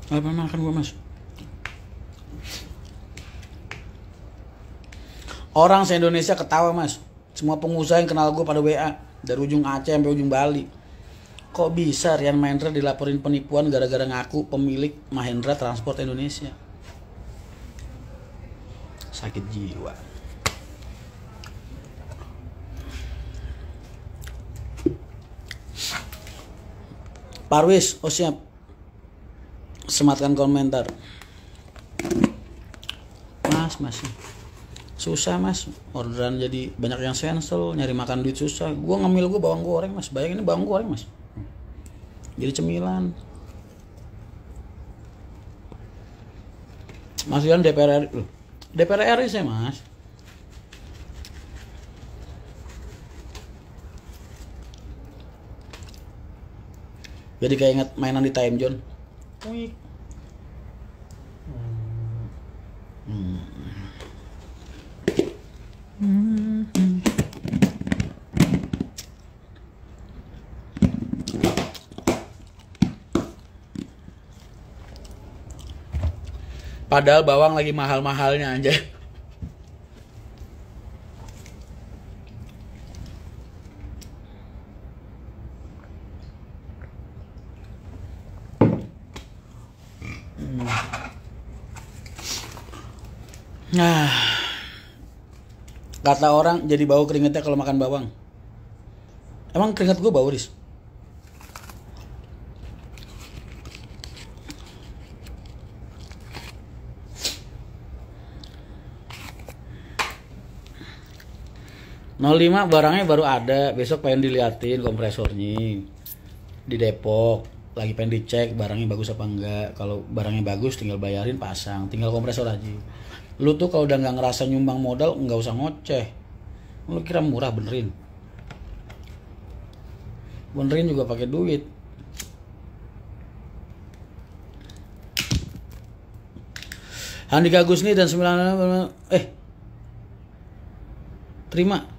Gak pernah makan gue mas. Orang se-Indonesia ketawa mas. Semua pengusaha yang kenal gue pada WA. Dari ujung Aceh sampai ujung Bali. Kok bisa Rian Mahendra dilaporin penipuan gara-gara ngaku pemilik Mahendra Transport Indonesia? Sakit jiwa. Parwis, oh siap. Sematkan komentar. Mas, masih susah mas, orderan jadi banyak yang cancel, nyari makan duit susah. Gue ngemil gue bawang goreng mas, bayangin ini bawang goreng mas, jadi cemilan. Mas Rian DPR RI, DPR RI saya mas. Jadi kayak inget mainan di Time Zone. Padahal bawang lagi mahal-mahalnya aja. Nah, kata orang jadi bau keringetnya kalau makan bawang. Emang keringet gue bau, Riz? Nol lima barangnya baru ada, besok pengen diliatin kompresornya di Depok. Lagi pengen dicek barangnya bagus apa enggak. Kalau barangnya bagus tinggal bayarin pasang, tinggal kompresor aja. Lu tuh kalau udah nggak ngerasa nyumbang modal nggak usah ngoceh. Lu kira murah benerin? Benerin juga pakai duit. Handika Gusni dan 9 terima.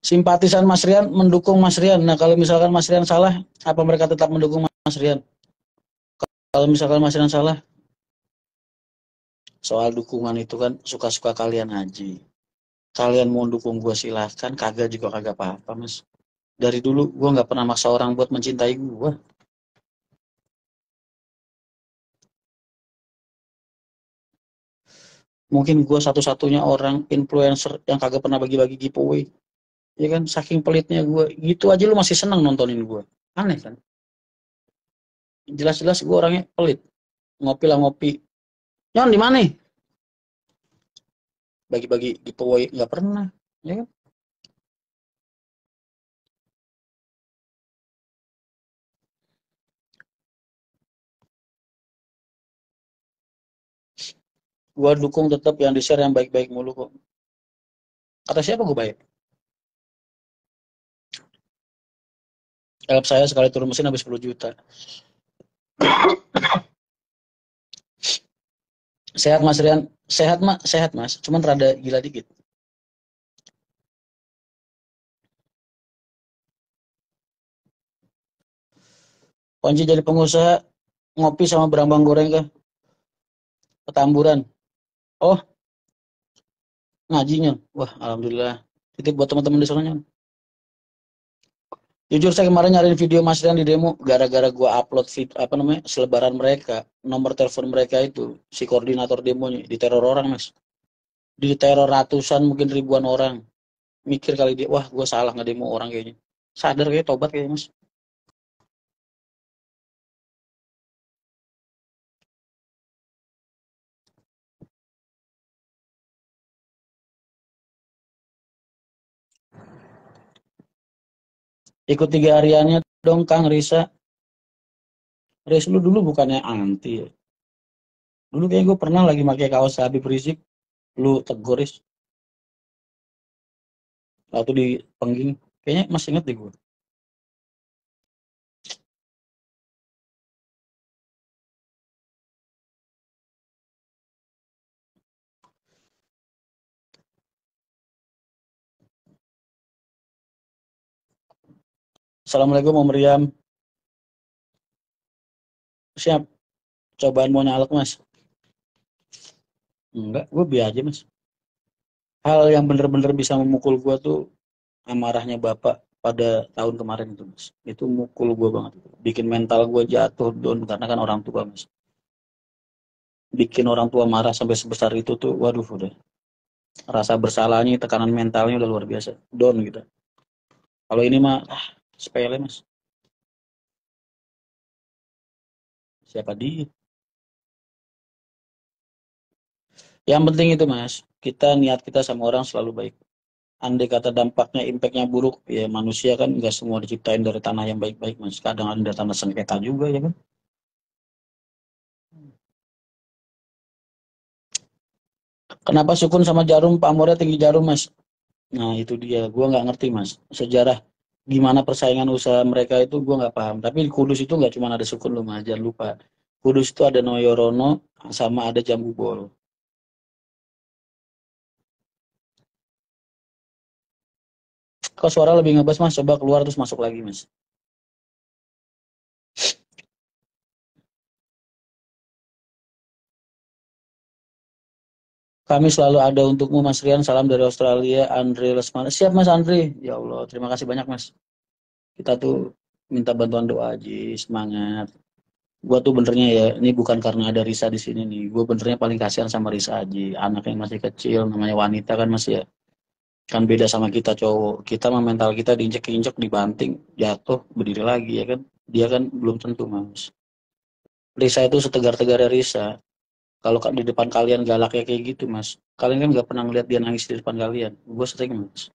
Simpatisan Mas Rian mendukung Mas Rian. Nah kalau misalkan Mas Rian salah, apa mereka tetap mendukung Mas Rian? Kalau misalkan Mas Rian salah, soal dukungan itu kan suka-suka kalian aja. Kalian mau dukung gue silahkan, kagak juga kagak apa-apa mas. Dari dulu gue nggak pernah maksa orang buat mencintai gue. Mungkin gue satu-satunya orang influencer yang kagak pernah bagi-bagi giveaway. Ya kan, saking pelitnya gue. Gitu aja lu masih seneng nontonin gue. Aneh kan? Jelas-jelas gue orangnya pelit. Ngopi lah ngopi. Nyon di mana? Bagi-bagi giveaway nggak pernah. Ya kan? Gue dukung tetap yang di-share yang baik-baik mulu kok. Kata siapa gue baik? Help saya sekali turun mesin habis 10 juta. Sehat Mas Rian, sehat Mas, cuman rada gila dikit. Kunci jadi pengusaha ngopi sama berambang goreng ke Petamburan. Oh, ngajinya. Wah, alhamdulillah. Titip buat teman-teman di sana. Jujur saya kemarin nyariin video Mas Rian di demo gara-gara gua upload apa namanya? Selebaran mereka, nomor telepon mereka itu, si koordinator demonya diteror orang, Mas. Diteror ratusan mungkin ribuan orang. Mikir kali dia, wah, gua salah ngedemo orang kayaknya. Sadar kayak tobat kayaknya, Mas. Ikut 3 hariannya dong Kang Risa. Riz lu dulu bukannya anti ya? Dulu kayak gue pernah lagi pakai kaos Habib Rizik, lu tegur Riz, waktu di Pengging. Kayaknya masih inget deh gue. Assalamualaikum Om Meriam. Siap. Cobaan mau nyalek mas? Enggak, gue biasa aja mas. Hal yang bener-bener bisa memukul gue tuh amarahnya bapak pada tahun kemarin itu mas. Itu mukul gue banget. Bikin mental gue jatuh down karena kan orang tua mas. Bikin orang tua marah sampai sebesar itu tuh, waduh udah. Rasa bersalahnya, tekanan mentalnya udah luar biasa. Down gitu. Kalau ini mah, sepele mas. Siapa dia? Yang penting itu mas, kita niat kita sama orang selalu baik. Andai kata dampaknya, impactnya buruk, ya manusia kan nggak semua diciptain dari tanah yang baik-baik mas. Kadang ada tanah sengketa juga ya kan. Kenapa sukun sama jarum pamornya tinggi jarum mas? Nah itu dia, gue nggak ngerti mas. Sejarah gimana persaingan usaha mereka itu gue nggak paham. Tapi di Kudus itu nggak cuma ada sukun loh mas, jangan lupa. Kudus itu ada Noyorono sama ada Jambu Bol. Kok suara lebih ngebas mas? Coba keluar terus masuk lagi mas. Kami selalu ada untukmu Mas Rian. Salam dari Australia, Andre Lesmana. Siap Mas Andre. Ya Allah, terima kasih banyak Mas. Kita tuh minta bantuan doa aja, semangat. Gua tuh benernya ya, ini bukan karena ada Risa di sini nih. Gue benernya paling kasihan sama Risa aja. Anak yang masih kecil, namanya wanita kan Mas ya. Kan beda sama kita cowok. Kita mah mental kita diinjek-injek, dibanting, jatuh, berdiri lagi ya kan. Dia kan belum tentu Mas. Risa itu setegar-tegarnya Risa. Kalau di depan kalian galaknya kayak gitu mas, kalian kan nggak pernah ngeliat dia nangis di depan kalian. Gue sering mas.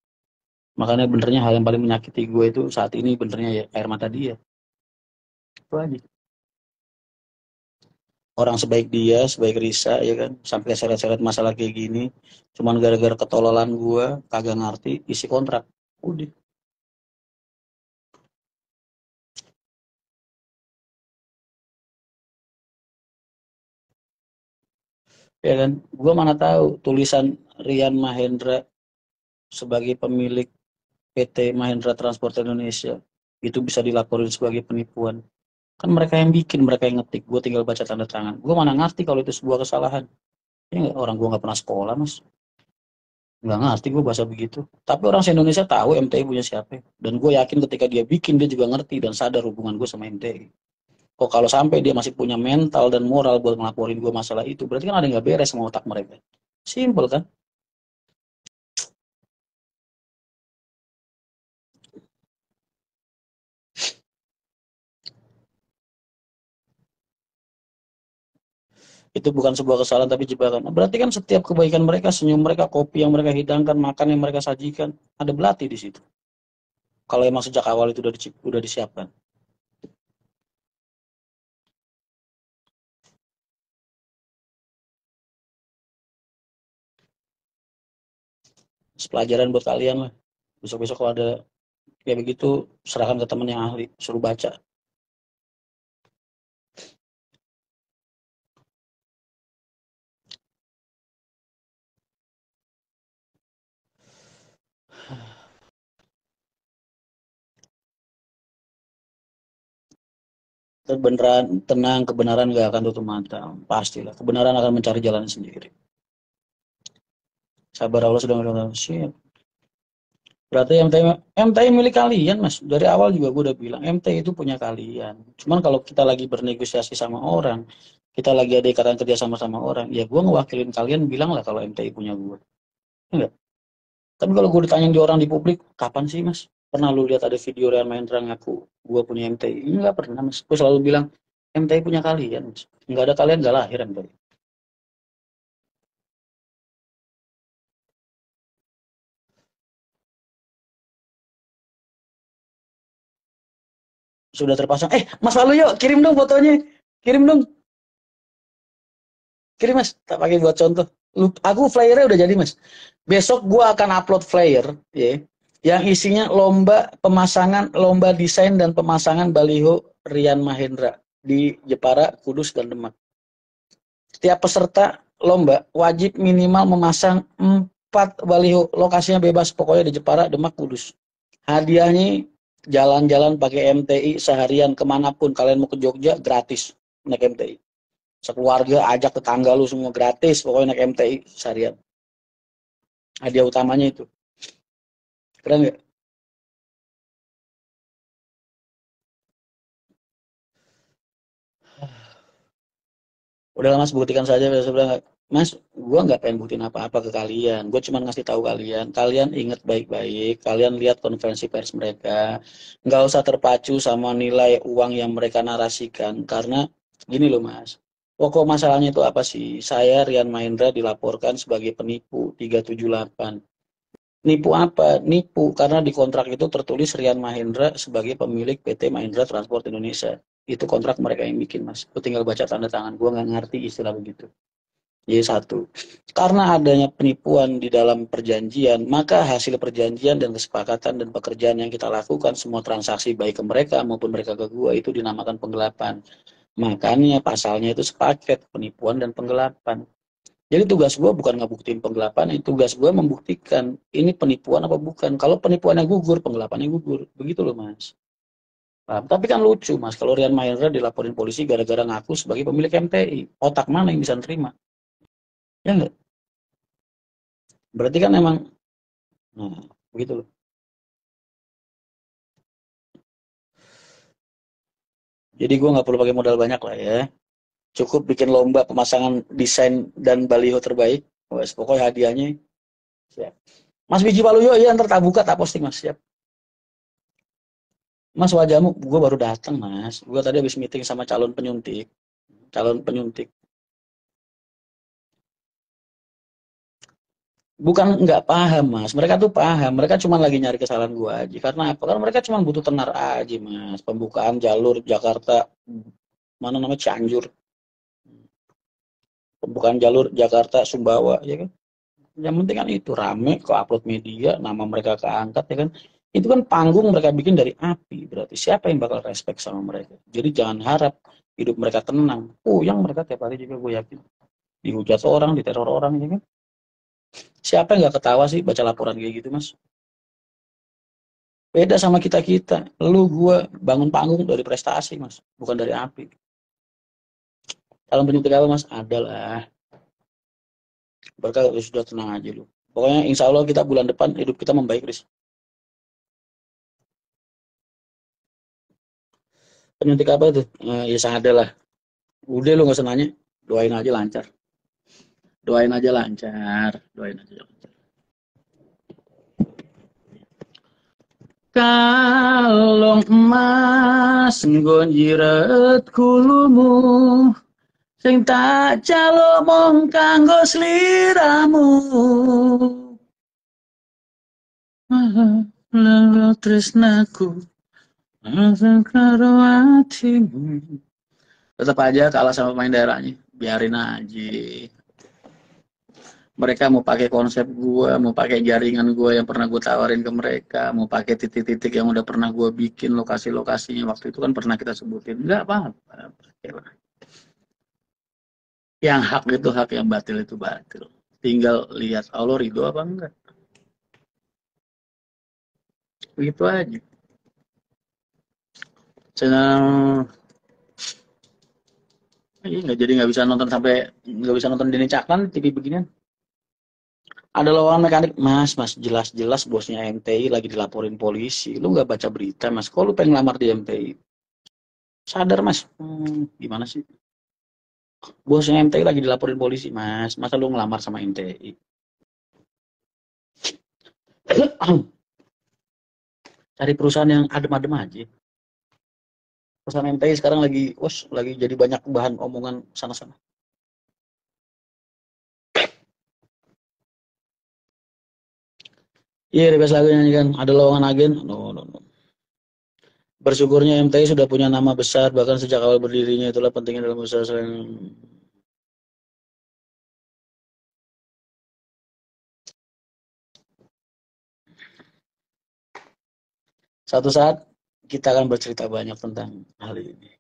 Makanya benernya hal yang paling menyakiti gue itu saat ini benernya ya air mata dia. Itu aja. Orang sebaik dia, sebaik Risa ya kan, sampai seret-seret masalah kayak gini, cuman gara-gara ketololan gue, kagak ngerti isi kontrak. Udah. Ya kan, gue mana tahu tulisan Rian Mahendra sebagai pemilik PT Mahendra Transport Indonesia itu bisa dilaporin sebagai penipuan. Kan mereka yang bikin, mereka yang ngetik, gue tinggal baca tanda tangan. Gue mana ngerti kalau itu sebuah kesalahan. Ya nggak, orang gue nggak pernah sekolah mas, nggak ngerti gue bahasa begitu. Tapi orang se-Indonesia tahu MTI punya siapa, dan gue yakin ketika dia bikin dia juga ngerti dan sadar hubungan gue sama MTI. Kok kalau sampai dia masih punya mental dan moral buat ngelaporin gue masalah itu, berarti kan ada yang nggak beres sama otak mereka. Simple kan? Itu bukan sebuah kesalahan tapi jebakan. Nah, berarti kan setiap kebaikan mereka, senyum mereka, kopi yang mereka hidangkan, makan yang mereka sajikan, ada belati di situ. Kalau emang sejak awal itu udah disiapkan. Pelajaran buat kalian lah. Besok-besok kalau ada kayak begitu, serahkan ke teman yang ahli, suruh baca. Kebenaran, tenang, kebenaran gak akan tutup mata. Pastilah, kebenaran akan mencari jalan sendiri. Sabar Allah sudah mendengar. Siap. Berarti MTI milik kalian, Mas. Dari awal juga gue udah bilang, MTI itu punya kalian. Cuman kalau kita lagi bernegosiasi sama orang, kita lagi ada ikatan kerja sama orang, ya gue ngewakilin kalian bilang lah kalau MTI punya gue. Enggak. Tapi kalau gue ditanya di orang di publik, kapan sih Mas? Pernah lu lihat ada video Real Mahendra ngaku gue punya MTI? Enggak pernah Mas. Gue selalu bilang, MTI punya kalian Mas. Enggak ada kalian enggak lahir MTI. Sudah terpasang. Mas Lalu yuk, kirim dong fotonya. Kirim dong. Kirim Mas. Tak pakai buat contoh. Aku flyernya udah jadi Mas. Besok gue akan upload flyer ya, yang isinya lomba pemasangan, lomba desain dan pemasangan baliho Rian Mahendra di Jepara, Kudus, dan Demak. Setiap peserta lomba wajib minimal memasang 4 baliho, lokasinya bebas, pokoknya di Jepara, Demak, Kudus. Hadiahnya jalan-jalan pakai MTI seharian kemanapun, kalian mau ke Jogja gratis. naik MTI. Sekeluarga ajak tetangga lu semua gratis, pokoknya naik MTI seharian. Hadiah utamanya itu. Keren nggak? Udah Mas, buktikan saja. Saya bilang, Mas, gua nggak pengen buktiin apa-apa ke kalian. Gue cuma ngasih tahu kalian. Kalian ingat baik-baik. Kalian lihat konferensi pers mereka. Nggak usah terpacu sama nilai uang yang mereka narasikan. Karena gini loh Mas. Pokok masalahnya itu apa sih? Saya Rian Mahendra dilaporkan sebagai penipu 378. Nipu apa? Nipu karena di kontrak itu tertulis Rian Mahendra sebagai pemilik PT Mahindra Transport Indonesia. Itu kontrak mereka yang bikin, Mas. Gue tinggal baca tanda tangan. Gue nggak ngerti istilah begitu. Jadi satu, karena adanya penipuan di dalam perjanjian, maka hasil perjanjian dan kesepakatan dan pekerjaan yang kita lakukan, semua transaksi baik ke mereka maupun mereka ke gua itu dinamakan penggelapan. Makanya pasalnya itu sepaket penipuan dan penggelapan. Jadi tugas gue bukan ngebuktiin penggelapan, tugas gue membuktikan ini penipuan apa bukan. Kalau penipuannya gugur, penggelapannya gugur. Begitu loh Mas. Paham? Tapi kan lucu Mas, kalau Rian Mahendra dilaporin polisi gara-gara ngaku sebagai pemilik MTI. Otak mana yang bisa terima? Ya enggak? Berarti kan emang, nah, begitu loh. Jadi gue nggak perlu pakai modal banyak lah ya. Cukup bikin lomba pemasangan desain dan baliho terbaik. Wes, pokoknya hadiahnya. Siap. Mas Biji Waluyo, ya ntar tak buka, tak posting Mas. Siap. Mas wajahmu, gue baru datang Mas. Gue tadi habis meeting sama calon penyuntik. Calon penyuntik. Bukan nggak paham Mas. Mereka tuh paham. Mereka cuma lagi nyari kesalahan gue aja. Karena apa? Karena mereka cuma butuh tenar aja Mas. Pembukaan jalur Jakarta, mana namanya Cianjur. Pembukaan jalur Jakarta Sumbawa, ya kan? Yang penting kan itu rame, ke upload media, nama mereka keangkat, ya kan? Itu kan panggung mereka bikin dari api. Berarti siapa yang bakal respect sama mereka? Jadi jangan harap hidup mereka tenang. Yang mereka tiap hari juga gue yakin. Dihujat orang, diteror orang, ya kan? Siapa yang nggak ketawa sih baca laporan kayak gitu, Mas? Beda sama kita-kita. Lu gue bangun panggung dari prestasi, Mas. Bukan dari api. Dalam penyuntik apa, Mas? Adalah. Mereka sudah tenang aja lu. Pokoknya insya Allah kita bulan depan hidup kita membaik, Riz. Penyuntik apa itu? Ya ada lah. Udah lu nggak usah nanya. Doain aja lancar. Doain aja lancar. Doain aja lancar. Kalong emas nggonjiret kulumu sing tak calo mong kanggo sliramu. Lalu tresnaku langsung karo hatimu. Tetap aja kalah sama pemain daerahnya. Biarin aja. Mereka mau pakai konsep gue, mau pakai jaringan gue yang pernah gue tawarin ke mereka, mau pakai titik-titik yang udah pernah gue bikin lokasi-lokasinya waktu itu kan pernah kita sebutin. Nggak apa-apa. Yang hak itu hak, yang batil itu batil. Tinggal lihat Allah ridho apa enggak. Begitu aja. Senang. Nggak jadi nggak bisa nonton Denny Caknan TV beginian. Ada lawan mekanik, mas jelas-jelas bosnya MTI lagi dilaporin polisi. Lu nggak baca berita mas? Kok lu pengen lamar di MTI? Sadar mas, gimana sih? Bosnya MTI lagi dilaporin polisi mas. Masa lu ngelamar sama MTI? Cari perusahaan yang adem-adem aja. Perusahaan MTI sekarang lagi jadi banyak bahan omongan sana-sana. Iya, request lagu nyanyikan. Ada lowongan agen? No, no, no. Bersyukurnya MTI sudah punya nama besar, bahkan sejak awal berdirinya itulah pentingnya dalam usaha selain. Satu saat kita akan bercerita banyak tentang hal ini.